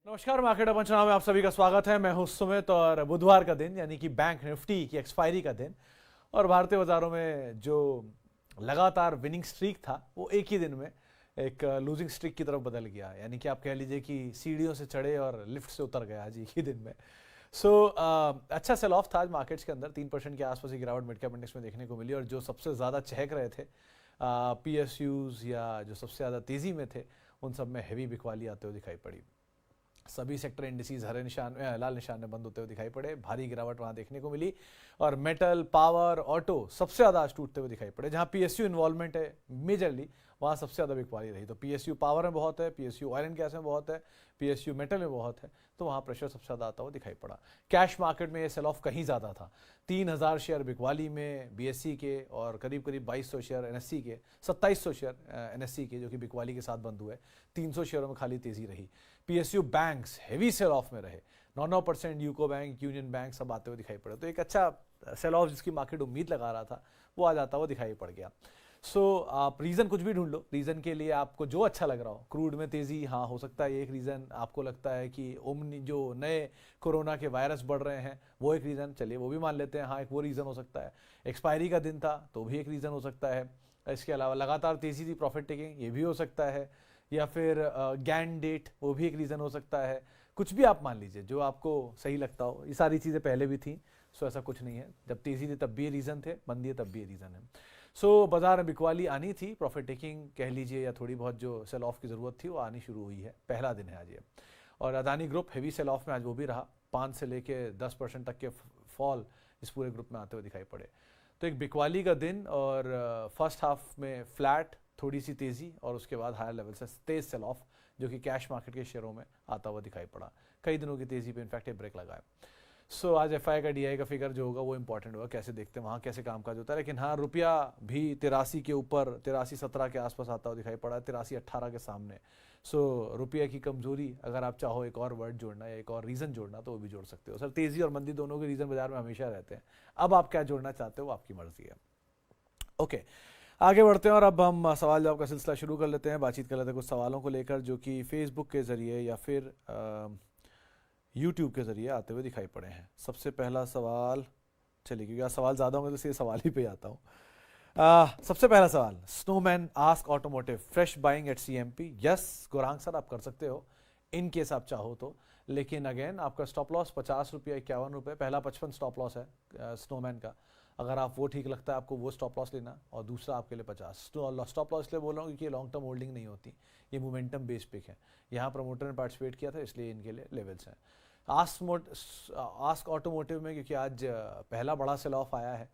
नमस्कार, मार्केट पंचनामे में आप सभी का स्वागत है। मैं हूं सुमित और बुधवार का दिन यानी कि बैंक निफ्टी की एक्सपायरी का दिन और भारतीय बाजारों में जो लगातार विनिंग स्ट्रीक था वो एक ही दिन में एक लूजिंग स्ट्रीक की तरफ बदल गया। यानी कि आप कह लीजिए कि सीढ़ियों से चढ़े और लिफ्ट से उतर गया आज एक ही दिन में। अच्छा सेल ऑफ था आज मार्केट्स के अंदर। 3% के आसपास की गिरावट मिड कैप इंडेक्स में देखने को मिली और जो सबसे ज़्यादा चहक रहे थे PSUs या जो सबसे ज़्यादा तेज़ी में थे उन सब में हैवी बिकवाली आते हुए दिखाई पड़ी। सभी सेक्टर इंडिसेस हरे निशान लाल निशान में बंद होते हुए दिखाई पड़े। भारी गिरावट वहां देखने को मिली और मेटल, पावर, ऑटो सबसे ज़्यादा आज टूटते हुए दिखाई पड़े। जहां PSU इन्वॉल्वमेंट है मेजरली वहां सबसे ज़्यादा बिकवाली रही। तो PSU पावर में बहुत है, PSU ऑयल एंड गैस में बहुत है, PSU मेटल में बहुत है, तो वहां प्रेशर सबसे ज़्यादा आता हुआ दिखाई पड़ा। कैश मार्केट में ये सेल ऑफ कहीं ज़्यादा था। 3000 शेयर बिकवाली में BSE के और करीब करीब 2200 शेयर NSE के, 2700 शेयर NSE के जो कि बिकवाली के साथ बंद हुए। 300 शेयरों में खाली तेजी रही। PSU banks heavy sell off में रहे। 9% यूको बैंक, यूनियन बैंक सब आते हुए दिखाई पड़े। तो एक अच्छा सेल ऑफ जिसकी मार्केट उम्मीद लगा रहा था वो आज आता हुआ दिखाई पड़ गया। आप रीज़न कुछ भी ढूंढ लो, रीज़न के लिए आपको जो अच्छा लग रहा हो। क्रूड में तेज़ी, हाँ हो सकता है एक रीज़न। आपको लगता है कि ओमनी जो नए कोरोना के वायरस बढ़ रहे हैं वो एक रीज़न, चलिए वो भी मान लेते हैं, हाँ एक वो रीज़न हो सकता है। एक्सपायरी का दिन था तो भी एक रीज़न हो सकता है। इसके अलावा लगातार तेज़ी थी प्रॉफिट टेकिंग, ये भी हो सकता है। या फिर गैन डेट, वो भी एक रीज़न हो सकता है। कुछ भी आप मान लीजिए जो आपको सही लगता हो। ये सारी चीज़ें पहले भी थी, सो ऐसा कुछ नहीं है। जब तेज़ी थी तब भी ये रीज़न थे, मंदी है तब भी ये रीज़न है। बाजार में बिकवाली आनी थी, प्रॉफिट टेकिंग कह लीजिए या थोड़ी बहुत जो सेल ऑफ की ज़रूरत थी वो आनी शुरू हुई है। पहला दिन है आज ये। और Adani group heavy sell off में आज वो भी रहा। 5 से लेके 10% तक के फॉल इस पूरे ग्रुप में आते हुए दिखाई पड़े। तो एक बिकवाली का दिन और फर्स्ट हाफ में फ्लैट, थोड़ी सी तेज़ी और उसके बाद हायर लेवल से तेज सेल ऑफ जो कि कैश मार्केट के शेयरों में आता हुआ दिखाई पड़ा। कई दिनों की तेज़ी पे इनफैक्ट एक ब्रेक लगा है। आज FI का DI का फिगर जो होगा वो इंपॉर्टेंट होगा, कैसे देखते हैं वहाँ कैसे कामकाज होता है। लेकिन हाँ, रुपया भी 83 के ऊपर, 83.17 के आसपास आता हुआ दिखाई पड़ा है, 83.18 के सामने। रुपये की कमजोरी, अगर आप चाहो एक और वर्ड जोड़ना या एक और रीज़न जोड़ना तो वो भी जोड़ सकते हो। सर तेज़ी और मंदी दोनों के रीज़न बाजार में हमेशा रहते हैं। अब आप क्या जोड़ना चाहते हो आपकी मर्जी है। ओके, आगे बढ़ते हैं और अब हम सवाल जवाब का सिलसिला शुरू कर लेते हैं। बातचीत कर लेते हैं कुछ सवालों को लेकर जो कि फेसबुक के ज़रिए या फिर यूट्यूब के ज़रिए आते हुए दिखाई पड़े हैं। सबसे पहला सवाल, चलिए क्योंकि आज सवाल ज़्यादा होंगे तो सीधे सवाल ही पे आता हूँ। सबसे पहला सवाल, snowman ask automotive fresh buying eight CMP। Yes Gaurang sir, आप कर सकते हो इन केस आप चाहो तो। लेकिन अगेन आपका स्टॉप लॉस 50 रुपये, 51 रुपये, पहला 55 स्टॉप लॉस है स्नोमैन का। अगर आप वो ठीक लगता है आपको वो स्टॉप लॉस लेना, और दूसरा आपके लिए 50 स्टॉप लॉस इसलिए बोल रहा हूँ क्योंकि ये लॉन्ग टर्म होल्डिंग नहीं होती, ये मोमेंटम बेस्ड पिक है। यहाँ प्रमोटर ने पार्टिसिपेट किया था इसलिए इनके लिए लेवल्स हैं। आस्क ऑटोमोटिव में क्योंकि आज पहला बड़ा सेल ऑफ आया है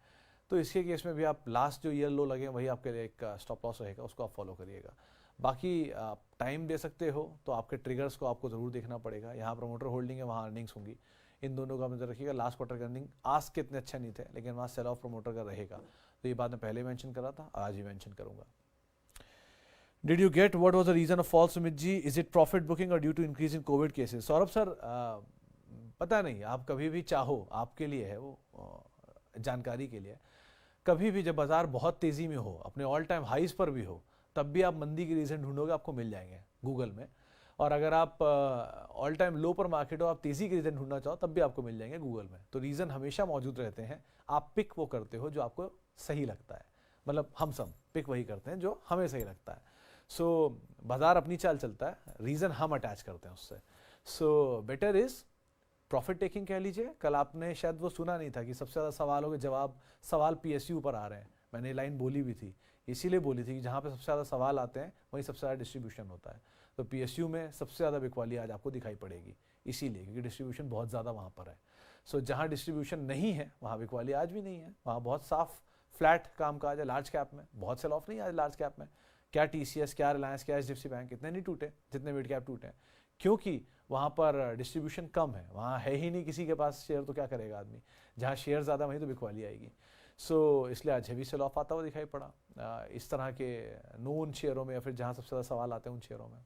तो इसके केस में भी आप लास्ट जो ईयर लो लगे वही आपके लिए एक स्टॉप लॉस रहेगा, उसको आप फॉलो करिएगा। बाकी आप टाइम दे सकते हो तो आपके ट्रिगर्स को आपको ज़रूर देखना पड़ेगा। यहाँ प्रमोटर होल्डिंग है, वहाँ अर्निंग्स होंगी, इन दोनों का नजर रखिएगा। लास्ट क्वार्टर के अर्निंग आस्क के इतने अच्छे नहीं थे लेकिन वहाँ सेल ऑफ प्रमोटर का रहेगा, तो ये बात मैं पहले मेंशन करा था, आज भी मेंशन करूंगा। Did you get what was the reason of fall Sumit ji? Is it profit booking और due to increase in COVID cases? Saurabh sir, पता नहीं, आप कभी भी चाहो, आपके लिए है वो, जानकारी के लिए, कभी भी जब बाजार बहुत तेजी में हो, अपने ऑल टाइम हाइज पर भी हो, तब भी आप मंदी के रीजन ढूंढोगे, आपको मिल जाएंगे गूगल में। और अगर आप ऑल टाइम लो पर मार्केट हो, आप तेजी के रीजन ढूंढना चाहो तब भी आपको मिल जाएंगे गूगल में। तो रीजन हमेशा मौजूद रहते हैं। आप पिक वो करते हो जो आपको सही लगता है, मतलब हम सब पिक वही करते हैं जो हमें सही लगता है। बाजार अपनी चाल चलता है, रीजन हम अटैच करते हैं उससे। बेटर इज प्रॉफिट टेकिंग कह लीजिए। कल आपने शायद वो सुना नहीं था कि सबसे ज़्यादा सवालों के जवाब सवाल PSU पर आ रहे हैं। मैंने लाइन बोली भी थी, इसीलिए बोली थी कि जहाँ पे सबसे ज़्यादा सवाल आते हैं वहीं सबसे ज़्यादा डिस्ट्रीब्यूशन होता है। तो PSU में सबसे ज़्यादा बिकवाली आज आपको दिखाई पड़ेगी, इसीलिए क्योंकि डिस्ट्रीब्यूशन बहुत ज़्यादा वहाँ पर है। जहाँ डिस्ट्रीब्यूशन नहीं है वहाँ बिकवाली आज भी नहीं है, वहाँ बहुत साफ फ्लैट काम काज है। लार्ज कैप में बहुत सेल ऑफ नहीं आज लार्ज कैप में। क्या TCS, क्या रिलायंस, क्या HDFC बैंक इतने नहीं टूटे जितने मिड कैप टूटे हैं, क्योंकि वहाँ पर डिस्ट्रीब्यूशन कम है, वहाँ है ही नहीं किसी के पास शेयर, तो क्या करेगा आदमी। जहाँ शेयर ज़्यादा वहीं तो बिकवाली आएगी। इसलिए आज हेवी सेल ऑफ आता हुआ दिखाई पड़ा इस तरह के नोन शेयरों में या फिर जहाँ सबसे ज़्यादा सवाल आते हैं उन शेयरों में।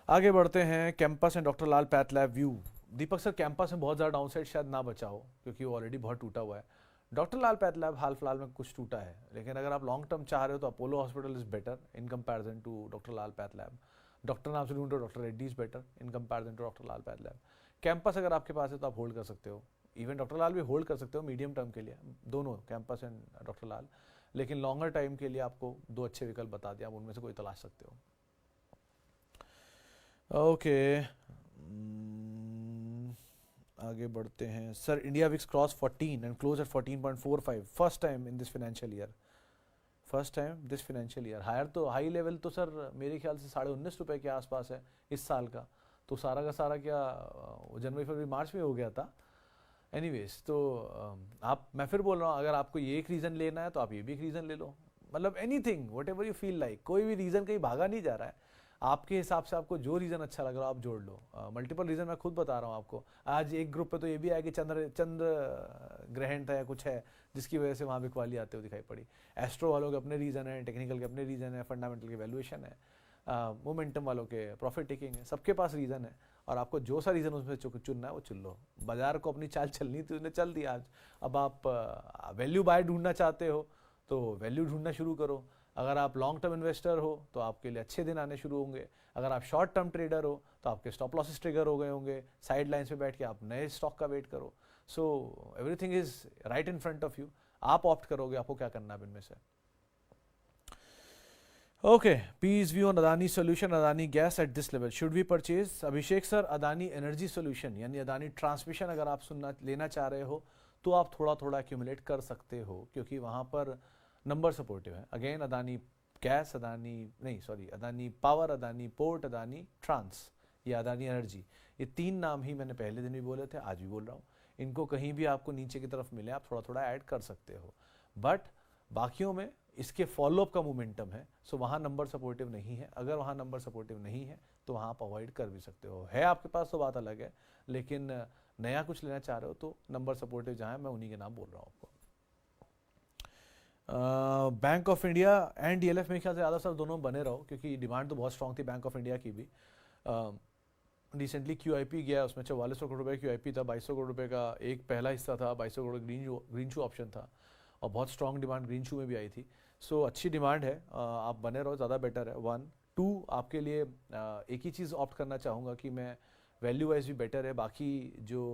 आगे बढ़ते हैं, campus and doctor Lal path lab view. Deepak sir, campus में बहुत ज़्यादा डाउनसाइड शायद ना बचा हो क्योंकि वो ऑलरेडी बहुत टूटा हुआ है। डॉक्टर लाल पैथलैब हाल फिलहाल में कुछ टूटा है, लेकिन अगर आप लॉन्ग टर्म चाह रहे हो तो Apollo hospital is better in comparison to doctor Lal pathlab. Doctor नाम से ढूंढो, doctor Reddy is better in comparison to doctor Lal pathlab. Campus अगर आपके पास है तो आप होल्ड कर सकते हो, इवन डॉक्टर लाल भी होल्ड कर सकते हो मीडियम टर्म के लिए, दोनों कैंपस एंड डॉक्टर लाल। लेकिन लॉन्गर टाइम के लिए आपको दो अच्छे विकल्प बता दिया, आप उनमें से कोई तलाश सकते हो। ओके आगे बढ़ते हैं sir. India VIX cross 14 and close at 14.45 first time in this financial year, first time this financial year. Higher तो हाई लेवल तो सर मेरे ख्याल से 19.5 रुपये के आसपास है इस साल का, तो सारा का सारा क्या जनवरी फरवरी मार्च में हो गया था। एनीवेज तो आप, मैं फिर बोल रहा हूँ, अगर आपको ये एक रीज़न लेना है तो आप ये भी एक रीज़न ले लो, मतलब anything what ever you feel like, कोई भी रीज़न कहीं भागा नहीं जा रहा है, आपके हिसाब से आपको जो रीज़न अच्छा लग रहा है आप जोड़ लो। मल्टीपल रीज़न मैं खुद बता रहा हूँ आपको। आज एक ग्रुप पे तो ये भी है कि चंद्र ग्रहण था या कुछ है जिसकी वजह से वहाँ बिकवाली आते हुए दिखाई पड़ी। एस्ट्रो वालों के अपने रीज़न है, टेक्निकल के अपने रीज़न है, फंडामेंटल की वैल्यूएशन है, मोमेंटम वालों के प्रॉफिट टेकिंग है, सबके पास रीज़न है, और आपको जो सा रीज़न उसमें चुनना है वो चुन लो। बाजार को अपनी चाल चलनी थी, उसने चल दिया आज। अब आप वैल्यू बाय ढूंढना चाहते हो तो वैल्यू ढूंढना शुरू करो। अगर आप लॉन्ग टर्म इन्वेस्टर हो तो आपके लिए अच्छे दिन आने शुरू होंगे। अगर आप शॉर्ट टर्म ट्रेडर हो तो आपके स्टॉप लॉसेस ट्रिगर हो गए होंगे, साइड लाइन्स पे बैठ के आप नए स्टॉक का वेट करो। So everything is right in front of you, आप ऑप्ट करोगे आपको क्या करना है इनमें से। Okay, piece view on Adani solution, Adani gas at this level, should we purchase? Abhishek sir, Adani energy solution यानी अदानी ट्रांसमिशन अगर आप लेना चाह रहे हो तो आप थोड़ा थोड़ा एक्यूमुलेट कर सकते हो, क्योंकि वहाँ पर नंबर सपोर्टिव है। Again Adani gas, Adani power, Adani port, Adani trans, ये अदानी एनर्जी, ये तीन नाम ही मैंने पहले दिन भी बोले थे, आज भी बोल रहा हूँ। इनको कहीं भी आपको नीचे की तरफ मिले आप थोड़ा थोड़ा ऐड कर सकते हो, बट बाकियों में इसके फॉलोअप का मोमेंटम है, सो वहाँ नंबर सपोर्टिव नहीं है। अगर वहाँ नंबर सपोर्टिव नहीं है तो वहाँ आप अवॉइड कर भी सकते हो, है आपके पास तो बात अलग है, लेकिन नया कुछ लेना चाह रहे हो तो नंबर सपोर्टिव जहाँ है मैं उन्हीं के नाम बोल रहा हूँ आपको। Bank of India and DLF मेरे ख्याल से ज़्यादा सर दोनों बने रहो, क्योंकि डिमांड तो बहुत स्ट्रॉन्ग थी बैंक ऑफ इंडिया की भी। रिसेंटली क्यूआईपी गया, उसमें 4400 करोड़ रुपये क्यूआईपी था, 2200 करोड़ रुपये का एक पहला हिस्सा था, 2200 करोड़ ग्रीन शू ऑप्शन था, और बहुत स्ट्रॉन्ग डिमांड ग्रीन शू में भी आई थी। सो अच्छी डिमांड है, आप बने रहो, ज़्यादा बेटर है। 1 2 आपके लिए एक ही चीज़ ऑप्ट करना चाहूँगा कि मैं वैल्यू वाइज भी बेटर है। बाकी जो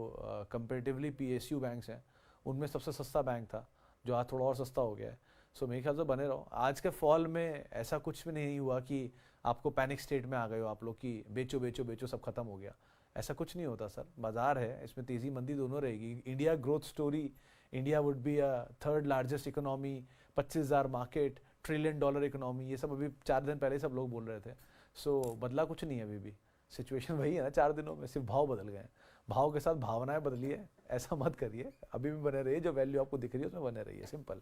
कंपेरेटिवली पीएसयू बैंक्स हैं उनमें सबसे सस्ता बैंक था जो आज थोड़ा और सस्ता हो गया है। सो मेरे ख्याल से बने रहो। आज के फॉल में ऐसा कुछ भी नहीं हुआ कि आपको पैनिक स्टेट में आ गए हो आप लोग कि बेचो बेचो बेचो सब खत्म हो गया, ऐसा कुछ नहीं होता सर। बाजार है, इसमें तेज़ी मंदी दोनों रहेगी। India growth story, India would be a third largest economy, 25,000 market, $1 trillion economy, ये सब अभी 4 दिन पहले सब लोग बोल रहे थे। सो बदला कुछ नहीं है, अभी भी सिचुएशन वही है ना, 4 दिनों में सिर्फ भाव बदल गए हैं। भाव के साथ भावनाएं बदली है, ऐसा मत करिए, अभी भी बने रहिए, जो वैल्यू आपको दिख रही है उसमें बने रहिए, सिंपल।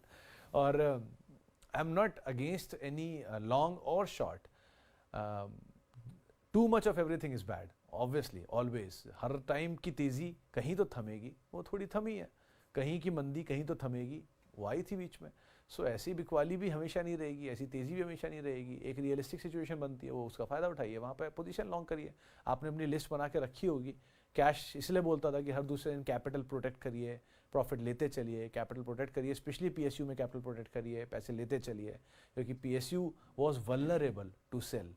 और I am not against any long और short, too much of everything is bad obviously, always. हर टाइम की तेज़ी कहीं तो थमेगी, वो थोड़ी थमी है, कहीं की मंदी कहीं तो थमेगी, वो आई थी बीच में। सो ऐसी बिकवाली भी हमेशा नहीं रहेगी, ऐसी तेज़ी भी हमेशा नहीं रहेगी। एक रियलिस्टिक सिचुएशन बनती है, वो उसका फ़ायदा उठाइए, वहाँ पे पोजीशन लॉन्ग करिए। आपने अपनी लिस्ट बना के रखी होगी। कैश इसलिए बोलता था कि हर दूसरे दिन कैपिटल प्रोटेक्ट करिए, प्रॉफिट लेते चलिए, कैपिटल प्रोटेक्ट करिए, स्पेशली पीएसयू में कैपिटल प्रोटेक्ट करिए, पैसे लेते चलिए, क्योंकि PSU was vulnerable to sell,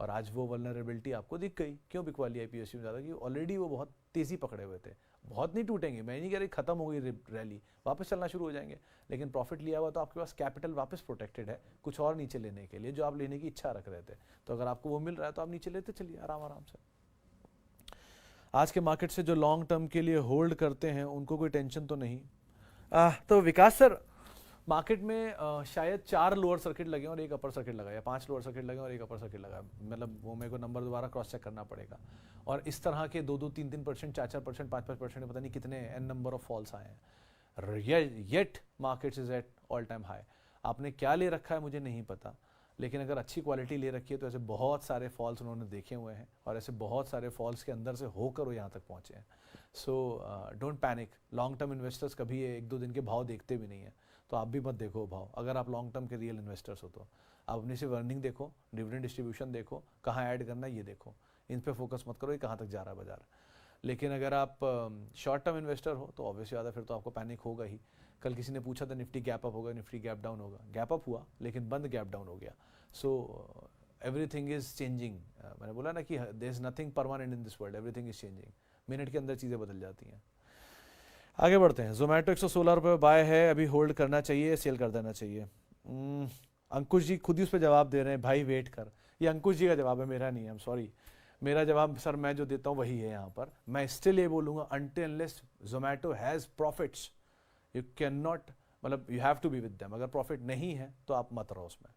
और आज वो वल्नरेबिलिटी आपको दिख गई। क्यों बिकवाली आई पीएसयू में ज़्यादा? कि ऑलरेडी वो बहुत तेज़ी पकड़े हुए थे, बहुत नहीं टूटेंगे, मैं नहीं कह रही खत्म हो गई रैली, वापस चलना शुरू हो जाएंगे, लेकिन प्रॉफिट लिया हुआ तो आपके पास कैपिटल वापस प्रोटेक्टेड है कुछ और नीचे लेने के लिए, जो आप लेने की इच्छा रख रहे थे। तो अगर आपको वो मिल रहा है तो आप नीचे लेते चलिए आराम आराम से। आज के मार्केट से जो लॉन्ग टर्म के लिए होल्ड करते हैं उनको कोई टेंशन तो नहीं। तो विकास सर, मार्केट में शायद 4 लोअर सर्किट लगे और एक अपर सर्किट लगा, या 5 लोअर सर्किट लगे और एक अपर सर्किट लगा, मतलब वो मेरे को नंबर दोबारा क्रॉस चेक करना पड़ेगा। और इस तरह के 2-2, 3-3%, 4-4%, 5-5%, पता नहीं कितने एन नंबर ऑफ फॉल्स आए हैं। Yet markets is at all time high. आपने क्या ले रखा है मुझे नहीं पता, लेकिन अगर अच्छी क्वालिटी ले रखी है तो ऐसे बहुत सारे फॉल्स उन्होंने देखे हुए हैं, और ऐसे बहुत सारे फॉल्स के अंदर से होकर वो यहाँ तक पहुँचे हैं। So don't panic. Long term investors कभी 1-2 दिन के भाव देखते भी नहीं है, तो आप भी मत देखो भाव। अगर आप लॉन्ग टर्म के रियल इन्वेस्टर्स हो तो आप अपनी सिर्फ अर्निंग देखो, डिविडेंड डिस्ट्रीब्यूशन देखो, कहाँ ऐड करना है ये देखो, इन पे फोकस मत करो कि कहाँ तक जा रहा है बाजार। लेकिन अगर आप शॉर्ट टर्म इन्वेस्टर हो तो ऑब्वियसली ज़्यादा फिर तो आपको पैनिक होगा ही। कल किसी ने पूछा था निफ्टी गैप अप होगा, निफ्टी गैप डाउन होगा, गैप अप हुआ लेकिन बंद गैप डाउन हो गया। So everything is changing. मैंने बोला ना कि there is nothing permanent in this world, everything is changing, minute के अंदर चीज़ें बदल जाती हैं। आगे बढ़ते हैं। जोमेटो 116 रुपये बाय है, अभी होल्ड करना चाहिए, सेल कर देना चाहिए? अंकुश जी खुद ही उस पर जवाब दे रहे हैं, भाई वेट कर। ये अंकुश जी का जवाब है, मेरा नहीं है, आई एम सॉरी। मेरा जवाब सर मैं जो देता हूँ वही है यहाँ पर। मैं स्टिल ये बोलूँगा until unless Zomato has profits you can not, मतलब you have to be with them. अगर प्रॉफिट नहीं है तो आप मत रहो उसमें।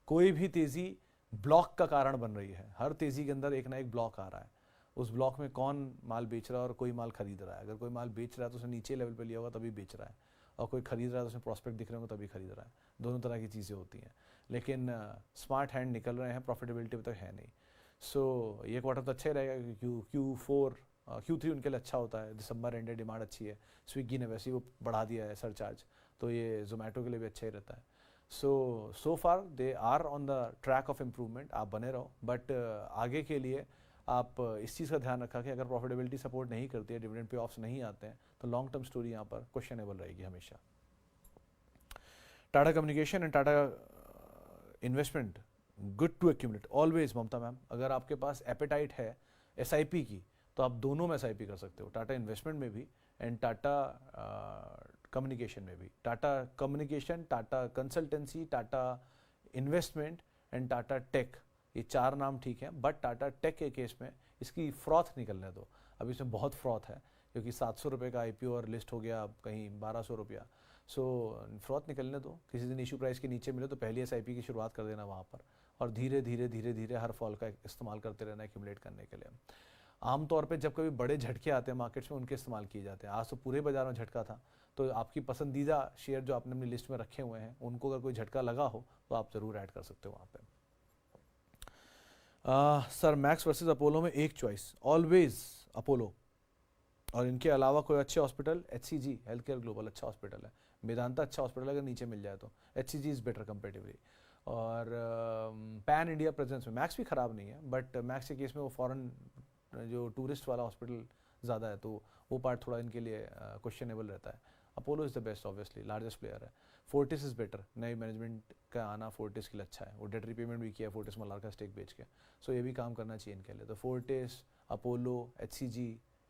कोई भी तेज़ी ब्लॉक का कारण बन रही है, हर तेज़ी के अंदर एक ना एक ब्लॉक आ रहा है। उस ब्लॉक में कौन माल बेच रहा है और कोई माल खरीद रहा है। अगर कोई माल बेच रहा है तो उसने नीचे लेवल पे लिया होगा तभी बेच रहा है, और कोई खरीद रहा है तो उसमें प्रॉस्पेक्ट दिख रहे होंगे तभी खरीद रहा है। दोनों तरह की चीज़ें होती हैं, लेकिन स्मार्ट हैंड निकल रहे हैं, प्रॉफिटेबिलिटी तक है नहीं। सो ये क्वार्टर तो अच्छा ही रहेगा क्योंकि Q3 उनके लिए अच्छा होता है, दिसंबर एंडे डिमांड अच्छी है, स्विगी ने वैसे ही वो बढ़ा दिया है सरचार्ज, तो ये जोमेटो के लिए भी अच्छा ही रहता है। So far they are on the track of improvement, आप बने रहो। बट आगे के लिए आप इस चीज़ का ध्यान रखा कि अगर प्रॉफिटेबिलिटी सपोर्ट नहीं करती है, डिविडेंड पे ऑफ्स नहीं आते हैं, तो लॉन्ग टर्म स्टोरी यहाँ पर क्वेश्चनेबल रहेगी हमेशा। Tata communication and Tata investment good to accumulate always. Mamta ma'am, अगर आपके पास एपेटाइट है SIP की तो आप दोनों में SIP कर सकते हो, टाटा इन्वेस्टमेंट में भी एंड टाटा कम्युनिकेशन में भी। Tata communication, Tata consultancy, Tata investment and Tata tech, ये 4 नाम ठीक हैं। बट टाटा टेक के केस में इसकी फ्रॉथ निकलने दो, अभी इसमें बहुत फ्रॉथ है क्योंकि 700 रुपये का IPO और लिस्ट हो गया कहीं 1200 रुपया। सो फ्रॉथ निकलने दो, किसी दिन इशू प्राइस के नीचे मिले तो पहली SIP की शुरुआत कर देना वहाँ पर, और धीरे धीरे धीरे धीरे हर फॉल का इस्तेमाल करते रहना एक्यूमुलेट करने के लिए। आमतौर पे जब कभी बड़े झटके आते हैं मार्केट्स में, उनके इस्तेमाल किए जाते हैं। आज तो पूरे बाजार में झटका था, तो आपकी पसंदीदा शेयर जो आपने अपनी लिस्ट में रखे हुए हैं उनको अगर कोई झटका लगा हो तो आप ज़रूर ऐड कर सकते हो वहाँ पे। सर मैक्स वर्सेस अपोलो में एक चॉइस, ऑलवेज अपोलो, और इनके अलावा कोई अच्छे hospital, HCG health care global अच्छा हॉस्पिटल है, मेदांता अच्छा हॉस्पिटल अगर नीचे मिल जाए तो HCG इज़ बेटर कंपेरेटिवली। और पैन इंडिया प्रेजेंस में मैक्स भी ख़राब नहीं है, बट मैक्स के केस में वो फॉरेन जो टूरिस्ट वाला हॉस्पिटल ज़्यादा है, तो वो पार्ट थोड़ा इनके लिए क्वेश्चनेबल रहता है। Apollo is the best, obviously largest player है। फोर्टिस इज़ बेटर, नई मैनेजमेंट का आना फोर्टिस के लिए अच्छा है, वो डेट रीपेमेंट भी किया है फोर्टिस मल्लार का स्टेक बेच के, सो ये भी काम करना चाहिए इनके लिए। तो Fortis, Apollo, HCG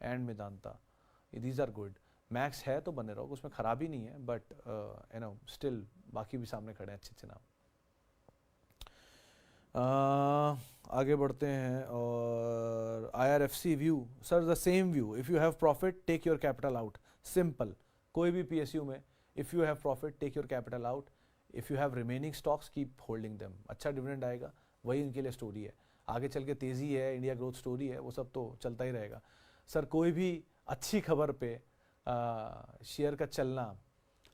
and Medanta, these are good. Max है तो बने रहो, उसमें खराबी नहीं है, बट यू नो स्टिल बाकी भी सामने खड़े हैं अच्छे अच्छे नाम। आगे बढ़ते हैं। और IRFC view, sir the same view, if you have profit take your capital out, simple. कोई भी PSU में if you have profit take your capital out, if you have remaining stocks keep holding them, अच्छा dividend आएगा, वही इनके लिए story है। आगे चल के तेज़ी है, इंडिया ग्रोथ स्टोरी है, वो सब तो चलता ही रहेगा। सर कोई भी अच्छी खबर पे शेयर का चलना,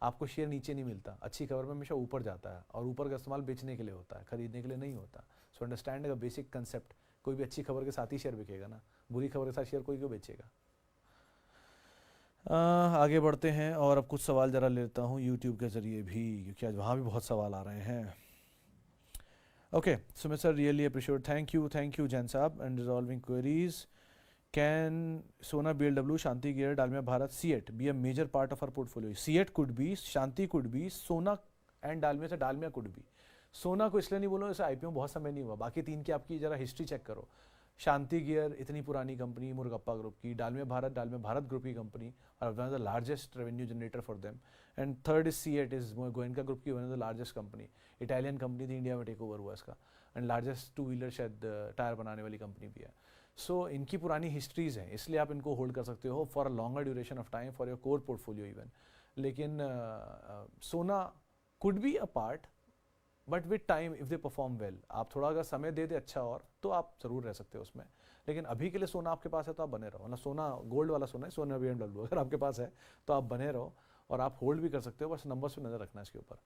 आपको शेयर नीचे नहीं मिलता, अच्छी खबर में हमेशा ऊपर जाता है, और ऊपर का इस्तेमाल बेचने के लिए होता है, खरीदने के लिए नहीं होता। So understand the basic concept, कोई भी अच्छी खबर के साथ ही शेयर बिकेगा ना, बुरी खबर के साथ शेयर कोई क्यों बेचेगा। आगे बढ़ते हैं, और अब कुछ सवाल ज़रा लेता हूँ यूट्यूब के ज़रिए भी, क्योंकि आज वहाँ भी बहुत सवाल आ रहे हैं। Okay Sumit sir, really appreciate, thank you Jain साहब and resolving queries. Can Sona BLW, Shanti Gear, Dalmia Bharat, CEAT be a major part of our portfolio? CEAT could be, Shanti could be, Sona and Dalmia से Dalmia could be। सोना को इसलिए नहीं बोलो जैसे IPO बहुत समय नहीं हुआ, बाकी 3 की आपकी जरा हिस्ट्री चेक करो। शांति गियर इतनी पुरानी कंपनी, मुरगप्पा ग्रुप की, डालमिया भारत ग्रुप की कंपनी, और one of the largest revenue generator for them. And third is CEAT, is Goenka group की one of the largest company, Italian company थी, इंडिया में टेक ओवर हुआ इसका, एंड लार्जेस्ट 2 व्हीलर शायद tyre बनाने वाली कंपनी भी है। सो इनकी पुरानी हिस्ट्रीज़ हैं, इसलिए आप इनको होल्ड कर सकते हो for a longer duration of time for your core portfolio even. लेकिन सोना could be a part, but with time if they perform well, आप थोड़ा अगर समय दे दे अच्छा, और तो आप ज़रूर रह सकते हो उसमें। लेकिन अभी के लिए सोना आपके पास है तो आप बने रहो, मतलब सोना गोल्ड वाला सोना है, सोना BMW अगर आपके पास है तो आप बने रहो, और आप होल्ड भी कर सकते हो, बस नंबर्स पे नज़र रखना इसके ऊपर।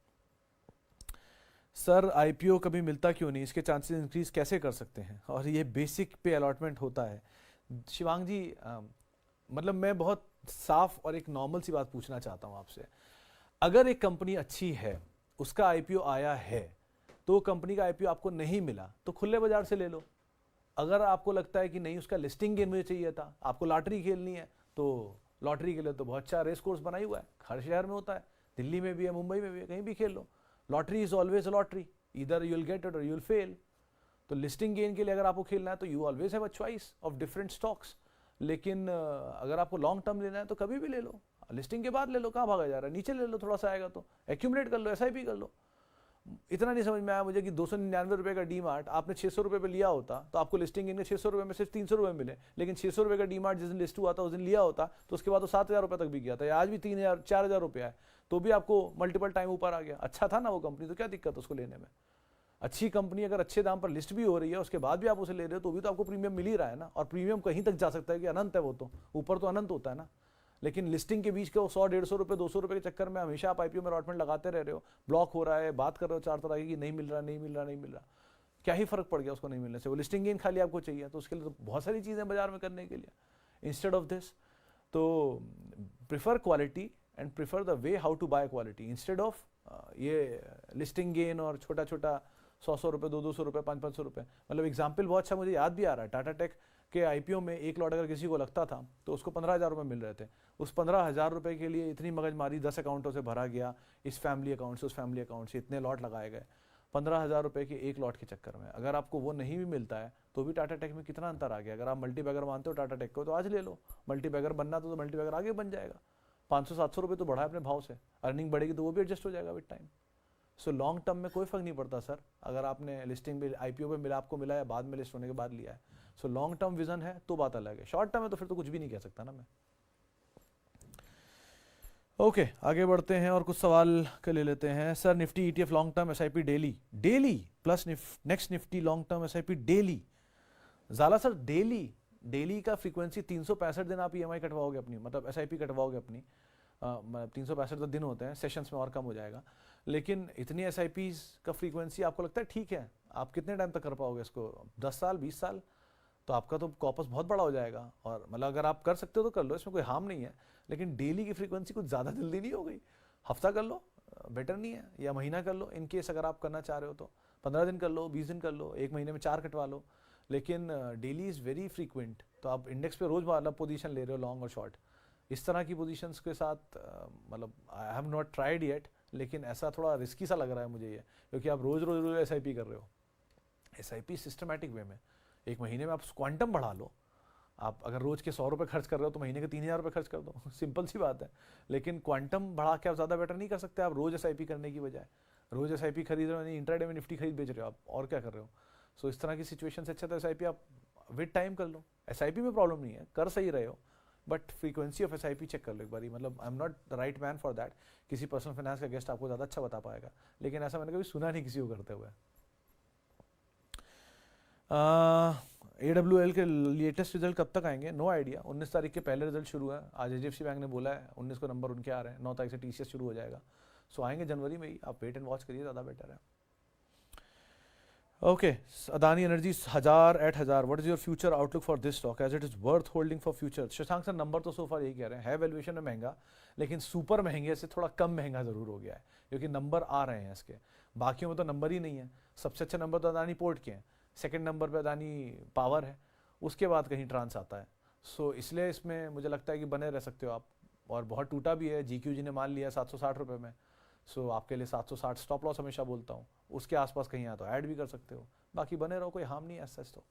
सर IPO कभी मिलता क्यों नहीं, इसके चांसेस इंक्रीज कैसे कर सकते हैं, और ये बेसिक पे अलॉटमेंट होता है। शिवांग जी मतलब मैं बहुत साफ और एक नॉर्मल सी बात पूछना चाहता हूँ आपसे। अगर एक कंपनी अच्छी है, उसका IPO आया है, तो कंपनी का IPO आपको नहीं मिला तो खुले बाजार से ले लो। अगर आपको लगता है कि नहीं उसका लिस्टिंग गेन मुझे चाहिए था, आपको लॉटरी खेलनी है, तो लॉटरी के लिए तो बहुत अच्छा रेस कोर्स बना ही हुआ है, हर शहर में होता है, दिल्ली में भी है, मुंबई में भी है, कहीं भी खेल लो। Lottery is always a lottery, इधर यू विल गेट इट और यू विल फेल। तो लिस्टिंग गेन के लिए अगर आपको खेलना है तो you always have a choice of different stocks, लेकिन अगर आपको लॉन्ग टर्म लेना है तो कभी भी ले लो, लिस्टिंग के बाद ले लो, कहाँ भागा जा रहा है, नीचे ले लो, थोड़ा सा आएगा तो एक्यूमुलेट कर लो, एसआईपी कर लो। इतना नहीं समझ में आया मुझे कि 299 रुपये का डीमार्ट आपने 600 रुपये पे लिया होता तो आपको लिस्टिंग गेन के 600 रुपये में सिर्फ 300 रुपये मिले, लेकिन 600 रुपये का डीमार्ट जिस दिन लिस्ट हुआ था उस दिन लिया होता तो उसके बाद तो 7,000 रुपये तक भी गया था, या आज भी 3,000 4,000 रुपये है तो भी आपको मल्टीपल टाइम ऊपर आ गया। अच्छा था ना वो कंपनी, तो क्या दिक्कत उसको लेने में। अच्छी कंपनी अगर अच्छे दाम पर लिस्ट भी हो रही है उसके बाद भी आप उसे ले रहे हो तो भी तो आपको प्रीमियम मिल ही रहा है ना, और प्रीमियम कहीं तक जा सकता है कि अनंत है, वो तो ऊपर तो अनंत होता है ना। लेकिन लिस्टिंग के बीच के 100-150 रुपये 200 रुपये के चक्कर में हमेशा आप आईपीओ में अलॉटमेंट लगाते रह रहे हो, ब्लॉक हो रहा है, बात कर रहे हो 4 तरह की, नहीं मिल रहा नहीं मिल रहा नहीं मिल रहा, क्या ही फर्क पड़ गया उसको नहीं मिलने से। वो लिस्टिंग गेन खाली आपको चाहिए तो उसके लिए तो बहुत सारी चीज़ें बाजार में करने के लिए। इंस्टेड ऑफ दिस तो prefer quality and prefer the way how to buy quality instead of ये लिस्टिंग गेन और छोटा छोटा 100 रुपये 200 रुपये 500 रुपये। मतलब एग्जाम्पल बहुत अच्छा मुझे याद भी आ रहा है, टाटा टेक के आईपीओ में एक लॉट अगर किसी को लगता था तो उसको 15,000 रुपये मिल रहे थे। उस 15,000 रुपये के लिए इतनी मगजमारी 10 अकाउंटों से भरा गया, इस फैमिली अकाउंट से उस फैमिली अकाउंट से इतने लॉट लगाए गए 15,000 रुपये के एक लॉट के चक्कर में। अगर आपको वो नहीं भी मिलता है तो भी टाटा टेक में कितना अंतर आ गया। अगर आप मल्टीबैगर मानते हो टाटा टेक को तो आज ले लो, मल्टीबैगर बनना तो मल्टीबैगर आगे बन जाएगा, 500-700 रुपये तो बढ़ा है अपने भाव से, अर्निंग बढ़ेगी तो वो भी एडजस्ट हो जाएगा with time. So long term में कोई फर्क नहीं पड़ता सर, अगर आपने लिस्टिंग पे आईपीओ पे मिला आपको मिला या बाद में लिस्ट होने के बाद लिया है। सो लॉन्ग टर्म विजन है तो बात अलग है, शॉर्ट टर्म है तो फिर तो कुछ भी नहीं कह सकता ना मैं। ओके आगे बढ़ते हैं और कुछ सवाल के ले लेते हैं। Sir Nifty ETF long term SIP daily plus next Nifty long term SIP daily. ज़्यादा सर डेली का फ्रीक्वेंसी 365 दिन आप ईएमआई कटवाओगे अपनी, मतलब एसआईपी कटवाओगे अपनी, मतलब 365 दिन होते हैं, सेशंस में और कम हो जाएगा, लेकिन इतनी एसआईपीज का फ्रीक्वेंसी आपको लगता है ठीक है? आप कितने टाइम तक कर पाओगे इसको? 10 साल 20 साल? तो आपका तो कॉपस बहुत बड़ा हो जाएगा। और मतलब अगर आप कर सकते हो तो कर लो, इसमें कोई हार्म नहीं है, लेकिन डेली की फ्रीक्वेंसी कुछ ज़्यादा जल्दी नहीं हो गई? हफ्ता कर लो बेटर नहीं है, या महीना कर लो इन केस अगर आप करना चाह रहे हो तो, 15 दिन कर लो, 20 दिन कर लो, एक महीने में 4 कटवा लो, लेकिन डेली इज़ वेरी फ्रीक्वेंट। तो आप इंडेक्स पे रोज़ वाला पोजीशन ले रहे हो लॉन्ग और शॉर्ट, इस तरह की पोजीशंस के साथ मतलब I have not tried yet, लेकिन ऐसा थोड़ा रिस्की सा लग रहा है मुझे ये, क्योंकि आप रोज़ एसआईपी कर रहे हो। एसआईपी सिस्टमैटिक वे में एक महीने में आप क्वांटम बढ़ा लो, आप अगर रोज़ के 100 रुपये खर्च कर रहे हो तो महीने के 3,000 रुपये खर्च कर दो, सिंपल सी बात है। लेकिन क्वांटम बढ़ा के आप ज़्यादा बेटर नहीं कर सकते आप रोज़ एसआईपी करने की बजाय। रोज़ एसआईपी खरीद रहे हो यानी इंट्राडे में निफ्टी खरीद बेच रहे हो आप, और क्या कर रहे हो? सो इस तरह की सिचुएशन से अच्छा तो एसआईपी आप विद टाइम कर लो। एसआईपी में प्रॉब्लम नहीं है, कर सही रहे हो, but frequency of SIP check कर लो एक बारी। मतलब I am not the right man for that, किसी पर्सनल फाइनेंस का गेस्ट आपको ज़्यादा अच्छा बता पाएगा, लेकिन ऐसा मैंने कभी सुना नहीं किसी को करते हुए। AWL के लेटेस्ट रिजल्ट कब तक आएंगे? नो आइडिया, 19 तारीख के पहले रिजल्ट शुरू है, आज HDFC बैंक ने बोला है 19 को नंबर उनके आ रहे हैं, 9 तारीख से TCS शुरू हो जाएगा, सो आएंगे जनवरी में ही, आप वेट एंड वॉच करिए, ज़्यादा बेटर है। Okay Adani energy 1000 what is your future outlook for this stock as it is worth holding for future? Shashank sir number तो सोफा यही कह रहे हैं, है वैल्यूएशन में महंगा, लेकिन सुपर महंगे से थोड़ा कम महंगा जरूर हो गया है, क्योंकि नंबर आ रहे हैं इसके, बाकियों में तो नंबर ही नहीं है। सबसे अच्छा नंबर तो अदानी पोर्ट के हैं, सेकंड नंबर पे अदानी पावर है, उसके बाद कहीं ट्रांस आता है। सो इसलिए इसमें मुझे लगता है कि बने रह सकते हो आप, और बहुत टूटा भी है, GQG ने मान लिया 760 रुपये में, सो आपके लिए 760 स्टॉप लॉस हमेशा बोलता हूँ, उसके आसपास कहीं आया तो ऐड भी कर सकते हो, बाकी बने रहो, कोई हार्म नहीं है ऐसा। तो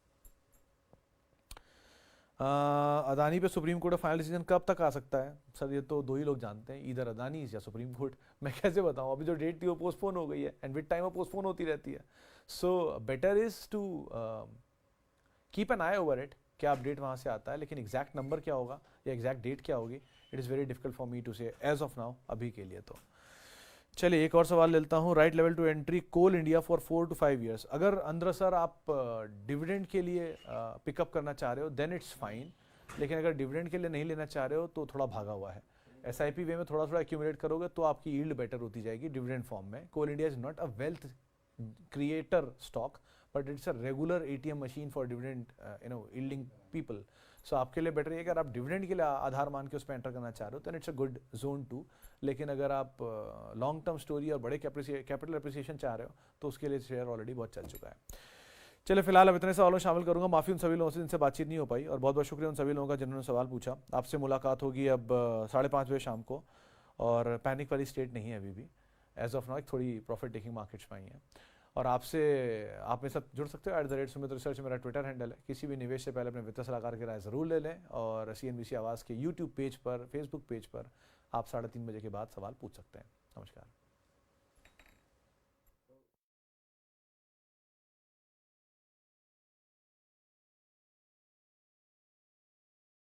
अदानी पे सुप्रीम कोर्ट का फाइनल डिसीजन कब तक आ सकता है? सर ये तो दो ही लोग जानते हैं, इधर अदानी या सुप्रीम कोर्ट, मैं कैसे बताऊं? अभी जो डेट थी वो पोस्टपोन हो गई है, एंड विद टाइम वो पोस्टपोन होती रहती है। So better is to keep an eye over it, क्या अपडेट वहाँ से आता है, लेकिन एग्जैक्ट नंबर क्या होगा या एग्जैक्ट डेट क्या होगी, it is very difficult for me to say as of now, अभी के लिए। तो चलिए एक और सवाल लेता हूँ। Right level to entry Coal India for 4 to 5 years। अगर अंदर सर आप डिविडेंड के लिए पिकअप करना चाह रहे हो देन इट्स फाइन, लेकिन अगर डिविडेंड के लिए नहीं लेना चाह रहे हो तो थोड़ा भागा हुआ है। SIP वे में थोड़ा थोड़ा एक्यूमुलेट करोगे तो आपकी यील्ड बेटर होती जाएगी डिविडेंड फॉर्म में। Coal India is not a wealth creator stock, but it's a regular ATM machine for dividend yielding people. So आपके लिए बेटर है कि अगर आप डिविडेंड के लिए आधार मान के उस पर एंटर करना चाह रहे हो तो इट्स अ गुड जोन 2। लेकिन अगर आप लॉन्ग टर्म स्टोरी और बड़े कैपिटल एप्रिसिएशन चाह रहे हो तो उसके लिए शेयर ऑलरेडी बहुत चल चुका है। चलिए फिलहाल अब इतने सवालों शामिल करूंगा, माफ़ी उन सभी लोगों से जिनसे बातचीत नहीं हो पाई, और बहुत बहुत शुक्रिया उन सभी लोगों का जिन्होंने सवाल पूछा। आपसे मुलाकात होगी अब 5:30 बजे शाम को, और पैनिक वाली स्टेट नहीं है अभी भी, एज ऑफ नाउ थोड़ी प्रॉफिट टेकिंग मार्केट्स में आई है। और आप मेरे साथ जुड़ सकते हो। @सुमित रिसर्च मेरा ट्विटर हैंडल है। किसी भी निवेश से पहले अपने वित्तीय सलाहकार की राय ज़रूर ले लें, और CNBC आवाज़ के YouTube पेज पर, फेसबुक पेज पर आप 3:30 बजे के बाद सवाल पूछ सकते हैं। नमस्कार।